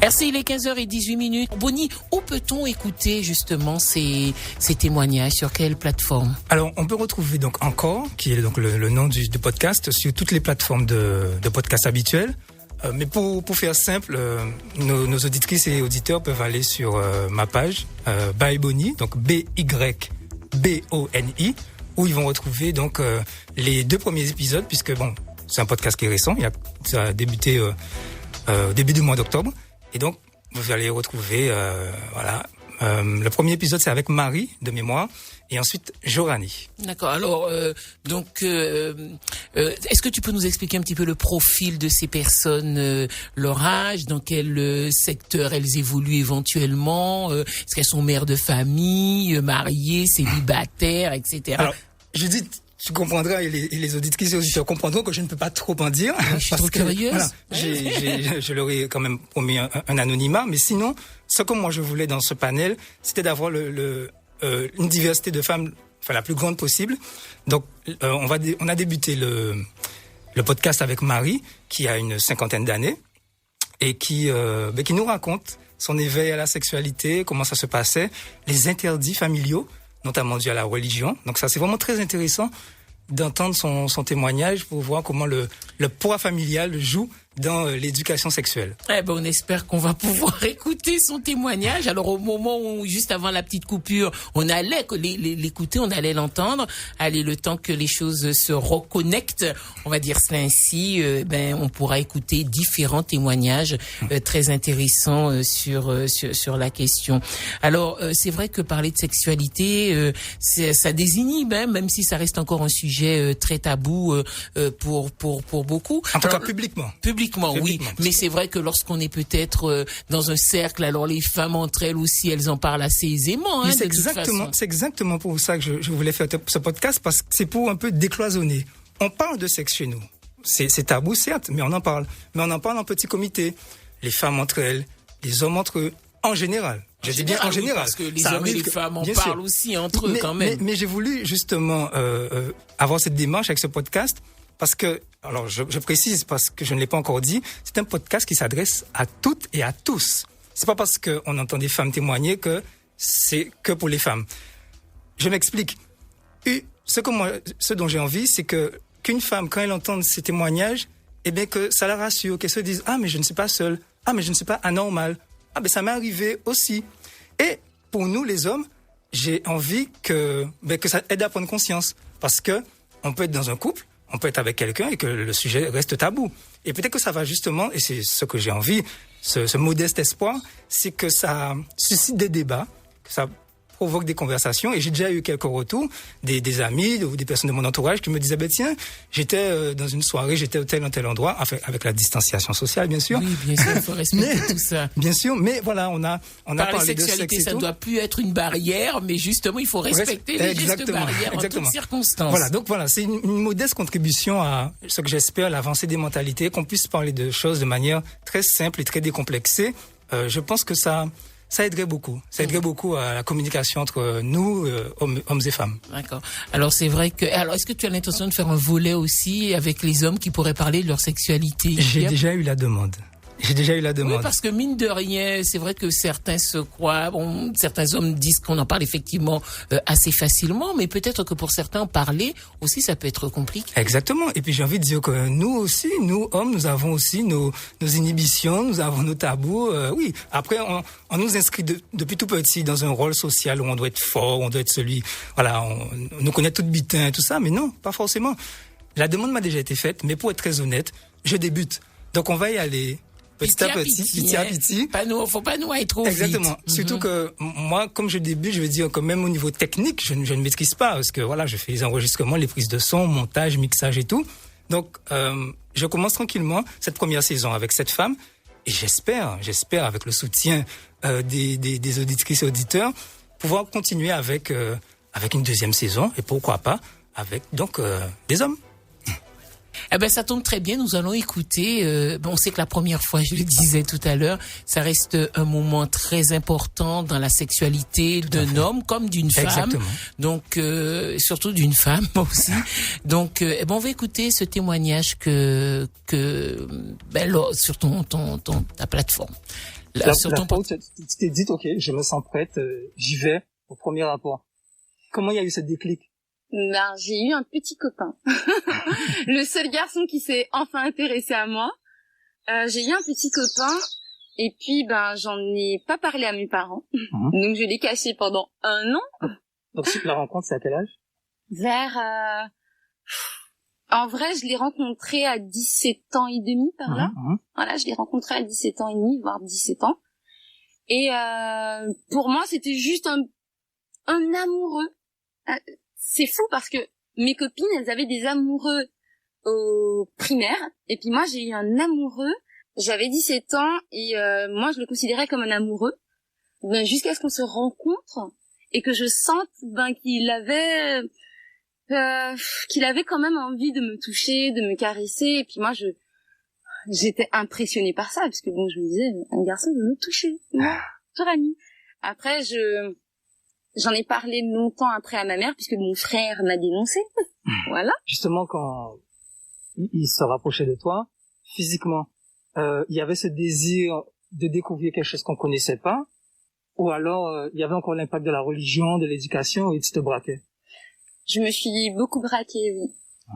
RCI, il est 15h18. Bonnie, où peut-on écouter justement ces témoignages? Sur quelle plateforme? Alors, on peut retrouver donc Encore, qui est donc le nom du podcast, sur toutes les plateformes de podcasts habituelles. Mais pour faire simple, nos auditrices et auditeurs peuvent aller sur ma page By Bonnie, donc BYBONI, où ils vont retrouver donc les 2 premiers épisodes, puisque bon, c'est un podcast qui est récent, ça a débuté au début du mois d'octobre, et donc vous allez retrouver le premier épisode, c'est avec Marie de mémoire, et ensuite Jorani. D'accord. Alors est-ce que tu peux nous expliquer un petit peu le profil de ces personnes, leur âge, dans quel secteur elles évoluent éventuellement, est-ce qu'elles sont mères de famille, mariées, célibataires, etc. Alors, je dis, tu comprendras, et les auditrices et auditeurs comprendront que je ne peux pas trop en dire. Je suis trop curieuse. Voilà, je leur ai quand même promis un anonymat, mais sinon, ce que moi je voulais dans ce panel, c'était d'avoir une diversité de femmes, la plus grande possible. Donc, on a débuté le podcast avec Marie, qui a une 50aine d'années, et qui nous raconte son éveil à la sexualité, comment ça se passait, les interdits familiaux, notamment dû à la religion. Donc ça, c'est vraiment très intéressant d'entendre son témoignage pour voir comment le poids familial joue dans l'éducation sexuelle. On espère qu'on va pouvoir écouter son témoignage. Alors au moment où, juste avant la petite coupure, on allait l'écouter, on allait l'entendre. Allez, le temps que les choses se reconnectent, on va dire cela ainsi, on pourra écouter différents témoignages très intéressants sur la question. Alors c'est vrai que parler de sexualité, ça désinhibe, même si ça reste encore un sujet très tabou pour beaucoup. En tout cas publiquement, oui. Mais c'est vrai que lorsqu'on est peut-être dans un cercle, alors les femmes entre elles aussi, elles en parlent assez aisément. C'est exactement pour ça que je voulais faire ce podcast, parce que c'est pour un peu décloisonner. On parle de sexe chez nous. C'est tabou, certes, mais on en parle. Mais on en parle en petit comité. Les femmes entre elles, les hommes entre eux, en général. Je dis bien en général. Parce que les hommes et les femmes en parlent aussi entre eux quand même. Mais j'ai voulu justement avoir cette démarche avec ce podcast, parce que, alors je précise parce que je ne l'ai pas encore dit, c'est un podcast qui s'adresse à toutes et à tous. C'est pas parce qu'on entend des femmes témoigner que c'est que pour les femmes. Je m'explique. Ce dont j'ai envie, c'est qu'une femme, quand elle entend ces témoignages, que ça la rassure, qu'elle se dise, ah, mais je ne suis pas seule, ah, mais je ne suis pas anormale, ah, ça m'est arrivé aussi. Et pour nous, les hommes, j'ai envie que ça aide à prendre conscience, parce que on peut être dans un couple, on peut être avec quelqu'un et que le sujet reste tabou. Et peut-être que ça va justement, et c'est ce que j'ai envie, ce modeste espoir, c'est que ça suscite des débats, que ça provoque des conversations. Et j'ai déjà eu quelques retours des amis ou des personnes de mon entourage qui me disaient, tiens, j'étais dans une soirée, j'étais au tel ou tel endroit, enfin, avec la distanciation sociale, bien sûr. Oui, bien sûr, il faut respecter tout ça. Bien sûr, mais voilà, on a parlé de sexe. Ça ne doit plus être une barrière, mais justement, il faut respecter les gestes barrières en toutes circonstances. Voilà, c'est une modeste contribution à ce que j'espère, l'avancée des mentalités, qu'on puisse parler de choses de manière très simple et très décomplexée. Je pense que ça aiderait beaucoup. Ça aiderait beaucoup à la communication entre nous, hommes et femmes. D'accord. Alors c'est vrai que. Alors est-ce que tu as l'intention de faire un volet aussi avec les hommes qui pourraient parler de leur sexualité? J'ai déjà eu la demande. Oui, parce que mine de rien, c'est vrai que certains se croient, certains hommes disent qu'on en parle effectivement assez facilement, mais peut-être que pour certains, parler aussi, ça peut être compliqué. Exactement. Et puis j'ai envie de dire que nous aussi, nous hommes, nous avons aussi nos inhibitions, nous avons nos tabous. Oui. Après, on nous inscrit depuis tout petit dans un rôle social où on doit être fort, on doit être celui, voilà, on nous connaît tout bitin, tout ça, mais non, pas forcément. La demande m'a déjà été faite, mais pour être très honnête, je débute. Donc on va y aller. Petit à petit. Faut pas nous aller trop vite. Exactement. Surtout que moi, comme je débute, je veux dire que même au niveau technique, je ne maîtrise pas, parce que voilà, je fais les enregistrements, les prises de son, montage, mixage et tout. Donc, je commence tranquillement cette première saison avec cette femme, et j'espère avec le soutien des auditrices et auditeurs, pouvoir continuer avec une deuxième saison, et pourquoi pas avec donc des hommes. Eh ben, ça tombe très bien. Nous allons écouter. On sait que la première fois, je le disais tout à l'heure, ça reste un moment très important dans la sexualité d'un homme comme d'une femme. Exactement. Donc, surtout d'une femme aussi. Donc, on va écouter ce témoignage sur ta plateforme. Sur ton tu t'es dit, ok, je me sens prête, j'y vais au premier rapport. Comment il y a eu ce déclic? Ben, j'ai eu un petit copain. Le seul garçon qui s'est enfin intéressé à moi. J'ai eu un petit copain et puis j'en ai pas parlé à mes parents. Donc je l'ai caché pendant 1 an. Donc la rencontre, c'est à quel âge? En vrai, je l'ai rencontré à 17 ans et demi par là. Voilà, je l'ai rencontré à 17 ans et demi, voire 17 ans. Et pour moi, c'était juste un amoureux. C'est fou parce que mes copines, elles avaient des amoureux au primaire. Et puis moi, j'ai eu un amoureux. J'avais 17 ans et moi, je le considérais comme un amoureux. Jusqu'à ce qu'on se rencontre et que je sente qu'il avait quand même envie de me toucher, de me caresser. Et puis moi, j'étais impressionnée par ça parce que je me disais, un garçon veut me toucher. Moi, Torani. Après, j'en ai parlé longtemps après à ma mère puisque mon frère m'a dénoncé. Voilà. Justement, quand il se rapprochait de toi, physiquement, il y avait ce désir de découvrir quelque chose qu'on connaissait pas, ou alors il y avait encore l'impact de la religion, de l'éducation, et tu te braquais? Je me suis beaucoup braquée, oui.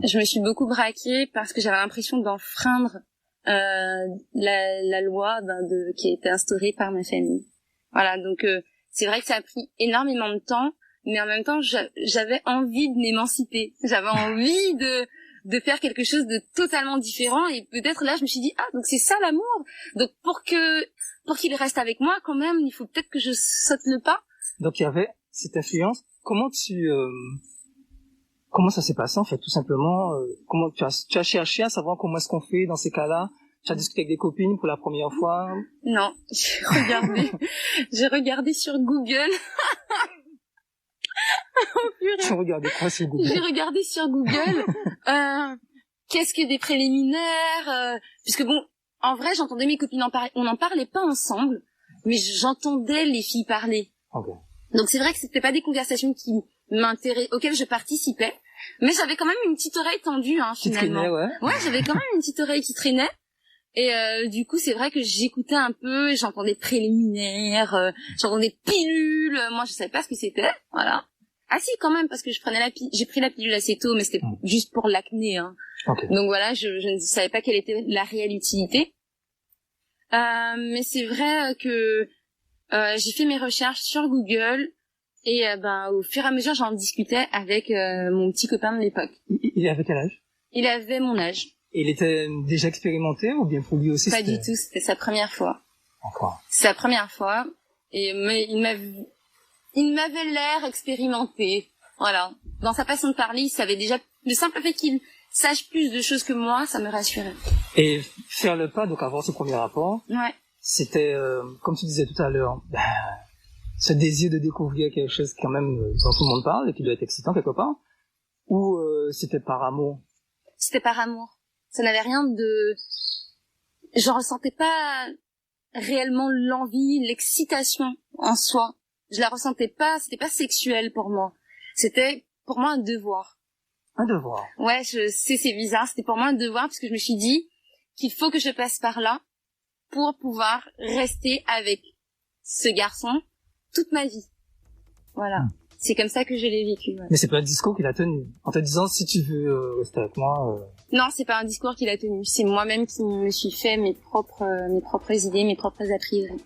Je me suis beaucoup braquée parce que j'avais l'impression d'enfreindre la loi qui a été instaurée par ma famille. Voilà, donc c'est vrai que ça a pris énormément de temps, mais en même temps, j'avais envie de m'émanciper. J'avais envie de faire quelque chose de totalement différent. Et peut-être là, je me suis dit, donc c'est ça l'amour. Donc pour qu'il reste avec moi, quand même, il faut peut-être que je saute le pas. Donc il y avait cette influence. Comment ça s'est passé en fait, tout simplement? Comment tu as cherché à savoir comment est-ce qu'on fait dans ces cas-là? Tu as discuté avec des copines pour la première fois? Non, j'ai regardé sur Google. Tu regardais quoi sur Google? J'ai regardé sur Google qu'est-ce que des préliminaires, puisque en vrai, j'entendais mes copines en parler. On n'en parlait pas ensemble, mais j'entendais les filles parler. Okay. Donc c'est vrai que c'était pas des conversations auxquelles je participais, mais j'avais quand même une petite oreille tendue, finalement. Qui traînait, ouais. Ouais, j'avais quand même une petite oreille qui traînait. Et du coup, c'est vrai que j'écoutais un peu, j'entendais préliminaires, j'entendais pilules. Moi, je savais pas ce que c'était, voilà. Ah si, quand même, parce que j'ai pris la pilule assez tôt, mais c'était juste pour l'acné. Okay. Donc voilà, je ne savais pas quelle était la réelle utilité. Mais c'est vrai que j'ai fait mes recherches sur Google et au fur et à mesure, j'en discutais avec mon petit copain de l'époque. Il avait quel âge? Il avait mon âge. Et il était déjà expérimenté ou bien pour lui aussi? Pas du tout, c'était sa première fois. Encore. Sa première fois. Mais il m'avait l'air expérimenté. Voilà. Dans sa façon de parler, il savait déjà, le simple fait qu'il sache plus de choses que moi, ça me rassurait. Et faire le pas, donc avoir ce premier rapport. Ouais. C'était, comme tu disais tout à l'heure, ce désir de découvrir quelque chose quand même dont tout le monde parle et qui doit être excitant quelque part. Ou c'était par amour? C'était par amour. Ça n'avait rien de... Je ressentais pas réellement l'envie, l'excitation en soi. Je la ressentais pas, c'était pas sexuel pour moi. C'était pour moi un devoir. Un devoir? Ouais, je sais, c'est bizarre. C'était pour moi un devoir parce que je me suis dit qu'il faut que je passe par là pour pouvoir rester avec ce garçon toute ma vie. Voilà. C'est comme ça que je l'ai vécu. Ouais. Mais c'est pas un discours qu'il a tenu en te disant si tu veux rester avec moi. Non, c'est pas un discours qu'il a tenu. C'est moi-même qui me suis fait mes propres idées, mes propres a priori.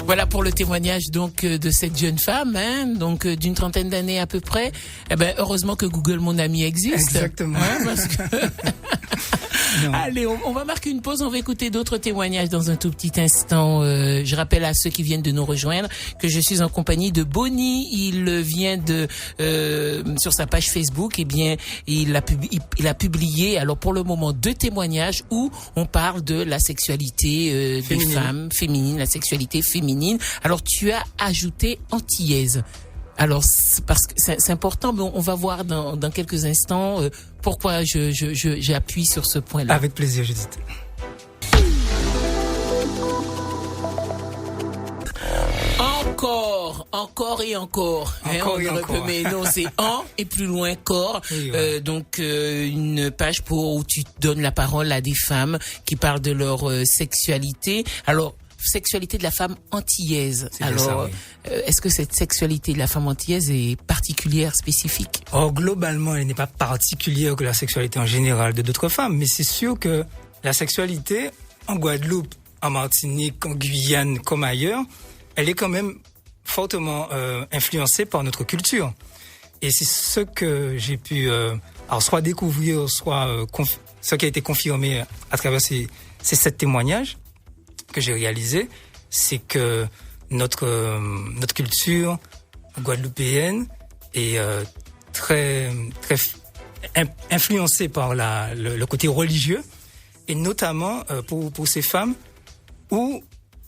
Voilà pour le témoignage donc de cette jeune femme, donc d'une trentaine d'années à peu près. Heureusement que Google Mon Ami existe. Exactement. Parce que allez, on va marquer une pause, on va écouter d'autres témoignages dans un tout petit instant. Je rappelle à ceux qui viennent de nous rejoindre que je suis en compagnie de Bonnie. Il vient sur sa page Facebook, il a publié alors pour le moment 2 témoignages où on parle de la sexualité des femmes féminines, la sexualité féminine. Alors tu as ajouté antillaise. Alors, parce que c'est important, mais on va voir dans quelques instants pourquoi j'appuie sur ce point-là. Avec plaisir, Judith. Encore et encore. Mais non, c'est en et plus loin corps. Oui, ouais. Donc une page où tu donnes la parole à des femmes qui parlent de leur sexualité. Alors, sexualité de la femme antillaise. Alors, ça, oui. Est-ce que cette sexualité de la femme antillaise est particulière, spécifique? Globalement, elle n'est pas particulière que la sexualité en général de d'autres femmes, mais c'est sûr que la sexualité en Guadeloupe, en Martinique, en Guyane, comme ailleurs, elle est quand même fortement influencée par notre culture. Et c'est ce que j'ai pu soit découvrir, soit ce qui a été confirmé à travers ces 7 témoignages que j'ai réalisés, c'est que notre culture guadeloupéenne est très influencée par le côté religieux, et notamment pour ces femmes où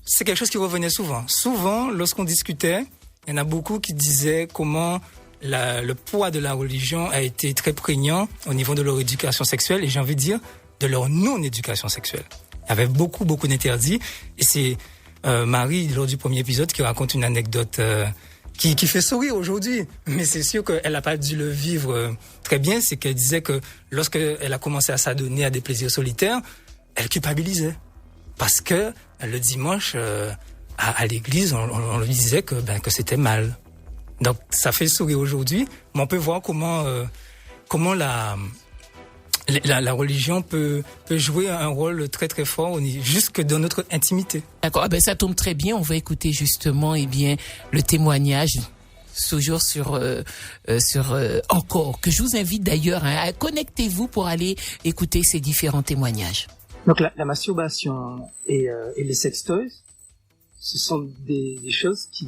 c'est quelque chose qui revenait souvent. Souvent, lorsqu'on discutait, il y en a beaucoup qui disaient comment le poids de la religion a été très prégnant au niveau de leur éducation sexuelle, et j'ai envie de dire de leur non-éducation sexuelle. Il y avait beaucoup d'interdits, et c'est Marie, lors du premier épisode, qui raconte une anecdote qui fait sourire aujourd'hui, mais c'est sûr qu'elle n'a pas dû le vivre très bien. C'est qu'elle disait que lorsqu'elle a commencé à s'adonner à des plaisirs solitaires, elle culpabilisait. Parce que le dimanche, à l'église, on lui disait que c'était mal. Donc ça fait sourire aujourd'hui, mais on peut voir comment la religion peut jouer un rôle très fort jusque dans notre intimité. D'accord, ça tombe très bien. On va écouter justement le témoignage toujours sur encore, que je vous invite d'ailleurs à connectez-vous pour aller écouter ces différents témoignages. Donc la masturbation et les sextoys, ce sont des choses qui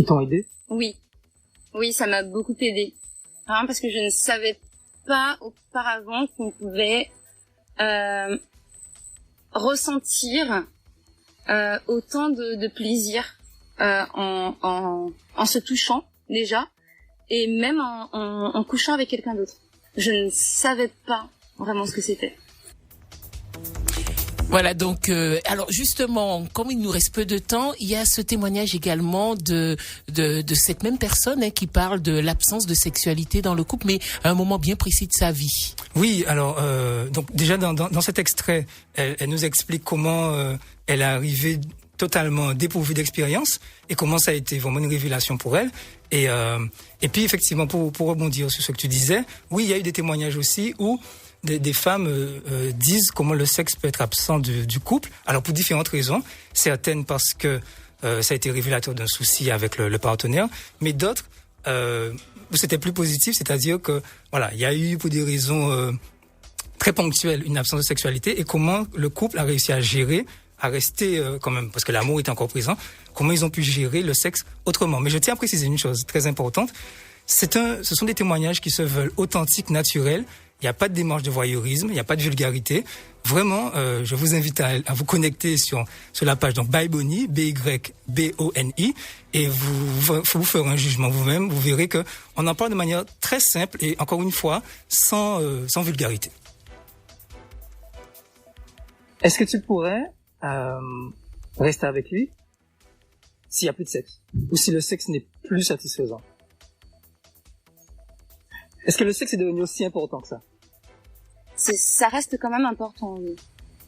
t'ont aidé? Oui, ça m'a beaucoup aidé. Parce que je ne savais pas auparavant qu'on pouvait ressentir autant de plaisir en se touchant déjà, et même en couchant avec quelqu'un d'autre. Je ne savais pas vraiment ce que c'était. Voilà, donc alors justement, comme il nous reste peu de temps, il y a ce témoignage également de cette même personne qui parle de l'absence de sexualité dans le couple, mais à un moment bien précis de sa vie. Oui, alors donc déjà dans cet extrait, elle nous explique comment elle est arrivée totalement dépourvue d'expérience et comment ça a été vraiment une révélation pour elle. Et puis effectivement, pour rebondir sur ce que tu disais, oui, il y a eu des témoignages aussi où des femmes disent comment le sexe peut être absent du couple. Alors pour différentes raisons, certaines parce que ça a été révélateur d'un souci avec le partenaire, mais d'autres où c'était plus positif, c'est-à-dire que voilà, il y a eu pour des raisons très ponctuelles une absence de sexualité, et comment le couple a réussi à gérer, à rester quand même, parce que l'amour est encore présent, comment ils ont pu gérer le sexe autrement. Mais je tiens à préciser une chose très importante, ce sont des témoignages qui se veulent authentiques, naturels. Il n'y a pas de démarche de voyeurisme, il n'y a pas de vulgarité. Vraiment, je vous invite à vous connecter sur la page donc Byboni, BYBONI, et vous ferez un jugement vous-même. Vous verrez que on en parle de manière très simple et encore une fois sans vulgarité. Est-ce que tu pourrais rester avec lui s'il n'y a plus de sexe, ou si le sexe n'est plus satisfaisant? Est-ce que le sexe est devenu aussi important que ça? Ça reste quand même important, oui.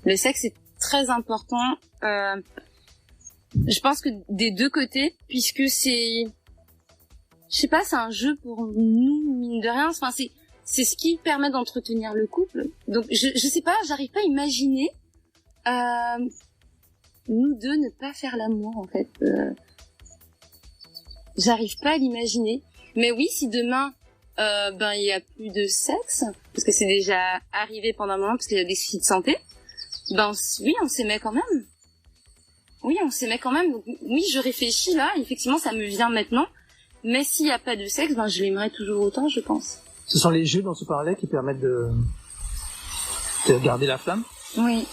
Le sexe est très important. Je pense que des deux côtés, puisque c'est un jeu pour nous, mine de rien. Enfin, c'est ce qui permet d'entretenir le couple. Donc, je sais pas, j'arrive pas à imaginer nous deux ne pas faire l'amour, en fait. J'arrive pas à l'imaginer. Mais oui, si demain il y a plus de sexe, parce que c'est déjà arrivé pendant un moment, parce qu'il y a des soucis de santé, oui, on s'aimait quand même. Oui, on s'aimait quand même. Donc, oui, je réfléchis là, effectivement, ça me vient maintenant. Mais s'il n'y a pas de sexe, je l'aimerais toujours autant, je pense. Ce sont les jeux dont tu parlais qui permettent de garder la flamme? Oui.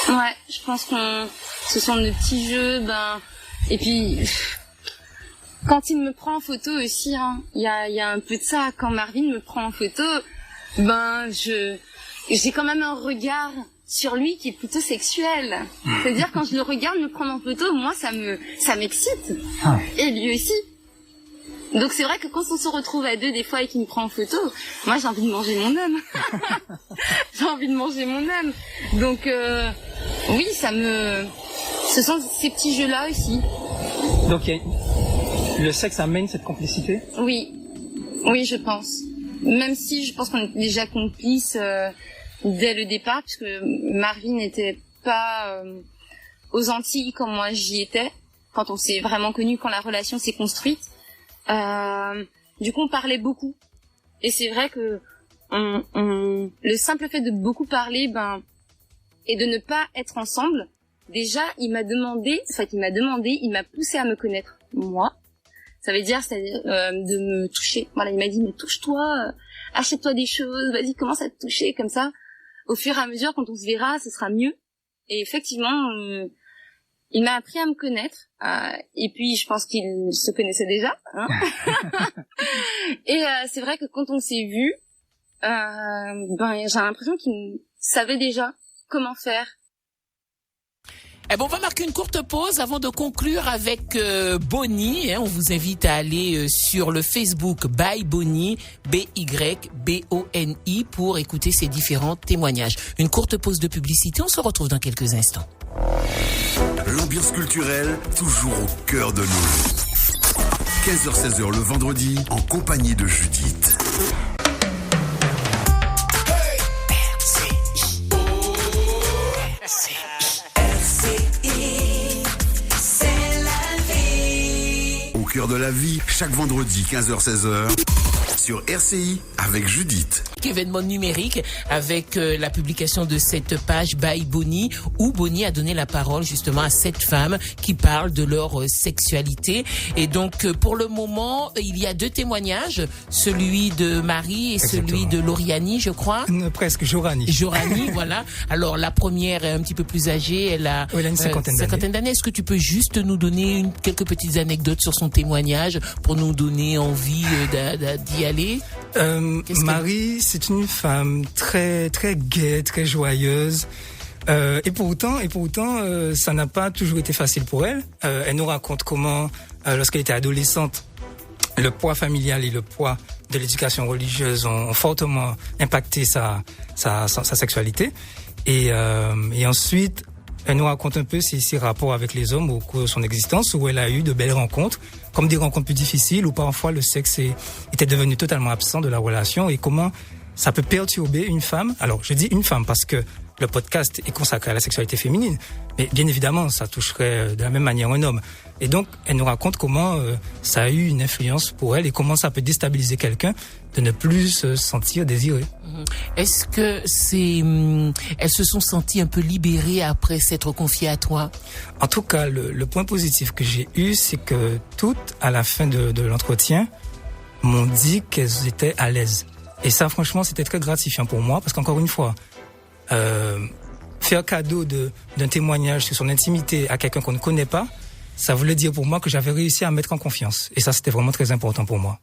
Ouais, je pense ce sont de petits jeux, et puis, Quand il me prend en photo aussi, hein, il y a un peu de ça. Quand Marvin me prend en photo, j'ai quand même un regard sur lui qui est plutôt sexuel. C'est-à-dire quand je le regarde me prendre en photo, moi ça m'excite. Et lui aussi. Donc c'est vrai que quand on se retrouve à deux des fois et qu'il me prend en photo, moi j'ai envie de manger mon homme. J'ai envie de manger mon homme. Donc oui, ce sont ces petits jeux-là aussi. Donc le sexe amène cette complicité? Oui, je pense. Même si je pense qu'on est déjà complices dès le départ, puisque Marvin n'était pas aux Antilles comme moi j'y étais, quand on s'est vraiment connus, quand la relation s'est construite. Du coup, on parlait beaucoup. Et c'est vrai que le simple fait de beaucoup parler, et de ne pas être ensemble, déjà, il m'a poussé à me connaître, moi. Ça veut dire, de me toucher. Voilà, il m'a dit, mais touche-toi, achète-toi des choses, vas-y, commence à te toucher, comme ça. Au fur et à mesure, quand on se verra, ce sera mieux. Et effectivement, il m'a appris à me connaître. Et puis, je pense qu'il se connaissait déjà. Hein. Et c'est vrai que quand on s'est vu, j'ai l'impression qu'il savait déjà comment faire. Eh bon, on va marquer une courte pause avant de conclure avec Bonnie. On vous invite à aller sur le Facebook By Bonnie, BYBONI, pour écouter ces différents témoignages. Une courte pause de publicité, on se retrouve dans quelques instants. L'ambiance culturelle, toujours au cœur de nous. 15h-16h le vendredi, en compagnie de Judith. Au cœur de la vie, chaque vendredi 15h-16h sur RCI avec Judith. Événement numérique avec la publication de cette page By Bonnie où Bonnie a donné la parole justement à 7 femmes qui parlent de leur sexualité. Et donc pour le moment, il y a 2 témoignages, celui de Marie et celui de Lauriani, je crois. Presque, Jorani, voilà. Alors la première est un petit peu plus âgée, elle a une cinquantaine d'années. Est-ce que tu peux juste nous donner quelques petites anecdotes sur son témoignage pour nous donner envie d'y aller? Marie, c'est une femme très très gaie, très joyeuse. Et pourtant, ça n'a pas toujours été facile pour elle. Elle nous raconte comment, lorsqu'elle était adolescente, le poids familial et le poids de l'éducation religieuse ont fortement impacté sa sexualité. Et ensuite, elle nous raconte un peu ses rapports avec les hommes au cours de son existence, où elle a eu de belles rencontres, comme des rencontres plus difficiles, où parfois le sexe était devenu totalement absent de la relation, et comment ça peut perturber une femme. Alors, je dis une femme parce que le podcast est consacré à la sexualité féminine, mais bien évidemment, ça toucherait de la même manière un homme. Et donc, elle nous raconte comment ça a eu une influence pour elle et comment ça peut déstabiliser quelqu'un de ne plus se sentir désiré. Est-ce que elles se sont senties un peu libérées après s'être confiées à toi? En tout cas, le point positif que j'ai eu, c'est que toutes, à la fin de l'entretien, m'ont dit qu'elles étaient à l'aise. Et ça, franchement, c'était très gratifiant pour moi, parce qu'encore une fois, faire cadeau d'un témoignage sur son intimité à quelqu'un qu'on ne connaît pas, ça voulait dire pour moi que j'avais réussi à mettre en confiance. Et ça, c'était vraiment très important pour moi.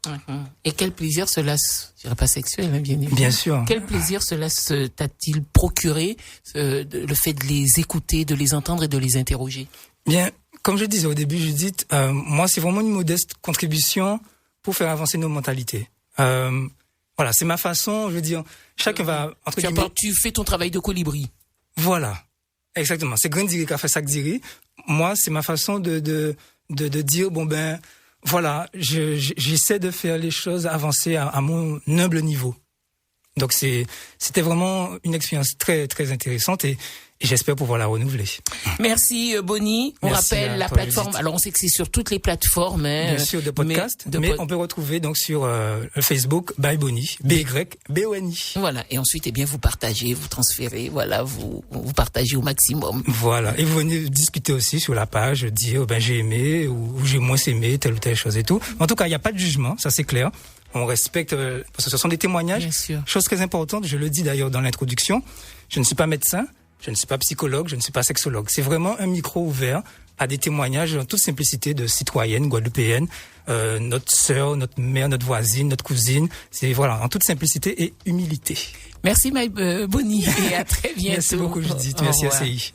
Et quel plaisir cela, je dirais pas sexuel, hein, bien évidemment. Bien sûr. Quel plaisir cela t'a-t-il procuré, le fait de les écouter, de les entendre et de les interroger? Bien, comme je disais au début, Judith, moi, c'est vraiment une modeste contribution pour faire avancer nos mentalités. Voilà, c'est ma façon, je veux dire, chacun va... Tu fais ton travail de colibri. Voilà, exactement. C'est Grindiri qui a fait ça, Diri. Moi, c'est ma façon de dire, bon ben, voilà, j'essaie de faire les choses avancer à mon humble niveau. Donc c'était vraiment une expérience très, très intéressante et j'espère pouvoir la renouveler. Merci Bonnie. On rappelle la plateforme. Visite. Alors on sait que c'est sur toutes les plateformes. Bien sûr, de podcast. Mais on peut retrouver donc sur Facebook By Bonnie, BYBONI. Voilà. Et ensuite, vous partagez, vous transférez. Voilà, vous partagez au maximum. Voilà. Et vous venez discuter aussi sur la page, dire j'ai aimé ou j'ai moins aimé telle ou telle chose et tout. En tout cas, il n'y a pas de jugement, ça c'est clair. On respecte, parce que ce sont des témoignages. Bien sûr. Chose très importante, je le dis d'ailleurs dans l'introduction, je ne suis pas médecin, je ne suis pas psychologue, je ne suis pas sexologue. C'est vraiment un micro ouvert à des témoignages en toute simplicité de citoyennes guadeloupéennes, notre sœur, notre mère, notre voisine, notre cousine. C'est voilà, en toute simplicité et humilité. Merci Bonnie et à très bientôt. Merci beaucoup Judith, merci RCI.